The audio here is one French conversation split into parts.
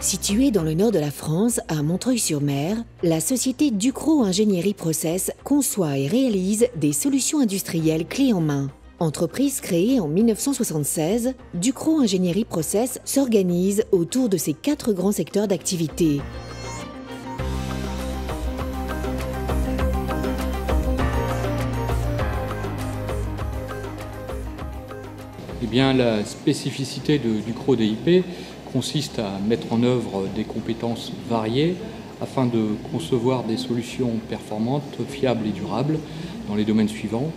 Située dans le nord de la France, à Montreuil-sur-Mer, la société Ducrot Ingénierie Process conçoit et réalise des solutions industrielles clés en main. Entreprise créée en 1976, Ducrot Ingénierie Process s'organise autour de ses 4 grands secteurs d'activité. Eh bien, la spécificité de Ducrot DIP consiste à mettre en œuvre des compétences variées afin de concevoir des solutions performantes, fiables et durables dans les domaines suivants: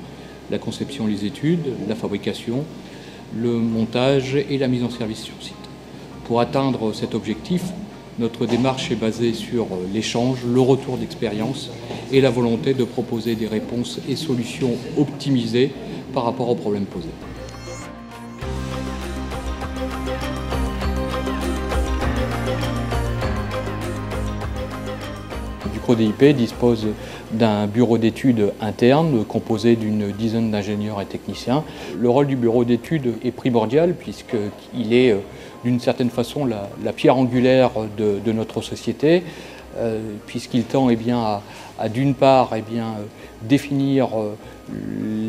la conception et les études, la fabrication, le montage et la mise en service sur site. Pour atteindre cet objectif, notre démarche est basée sur l'échange, le retour d'expérience et la volonté de proposer des réponses et solutions optimisées par rapport aux problèmes posés. Ducrot DIP dispose d'un bureau d'études interne composé d'une dizaine d'ingénieurs et techniciens. Le rôle du bureau d'études est primordial puisqu'il est d'une certaine façon la pierre angulaire de notre société, puisqu'il tend à d'une part définir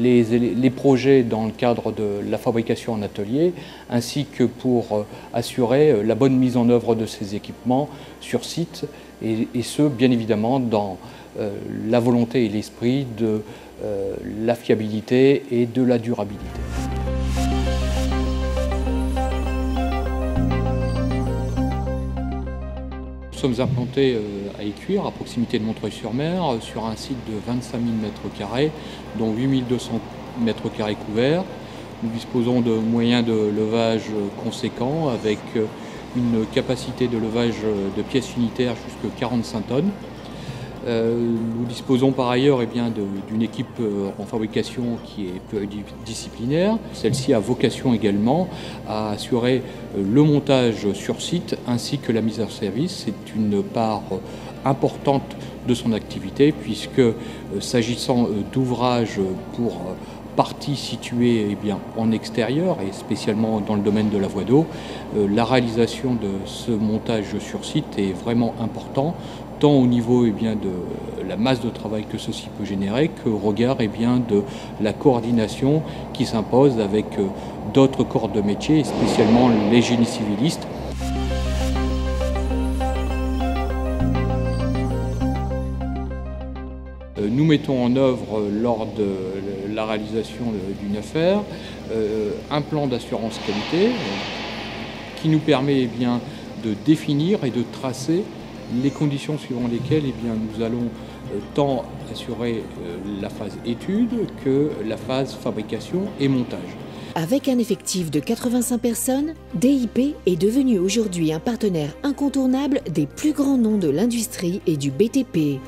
les projets dans le cadre de la fabrication en atelier, ainsi que pour assurer la bonne mise en œuvre de ces équipements sur site, et ce, bien évidemment, dans la volonté et l'esprit de la fiabilité et de la durabilité. Nous sommes implantés à Écuire, à proximité de Montreuil-sur-Mer, sur un site de 25 000 m², dont 8 200 m² couverts. Nous disposons de moyens de levage conséquents, avec une capacité de levage de pièces unitaires jusqu'à 45 tonnes. Nous disposons par ailleurs d'une équipe en fabrication qui est pluridisciplinaire. Celle-ci a vocation également à assurer le montage sur site ainsi que la mise en service. C'est une part importante de son activité, puisque s'agissant d'ouvrages pour parties situées en extérieur et spécialement dans le domaine de la voie d'eau, la réalisation de ce montage sur site est vraiment important, tant au niveau de la masse de travail que ceci peut générer, qu'au regard de la coordination qui s'impose avec d'autres corps de métier, et spécialement les génies civilistes. Nous mettons en œuvre, lors de la réalisation d'une affaire, un plan d'assurance qualité qui nous permet de définir et de tracer les conditions suivant lesquelles nous allons tant assurer la phase étude que la phase fabrication et montage. Avec un effectif de 85 personnes, DIP est devenu aujourd'hui un partenaire incontournable des plus grands noms de l'industrie et du BTP.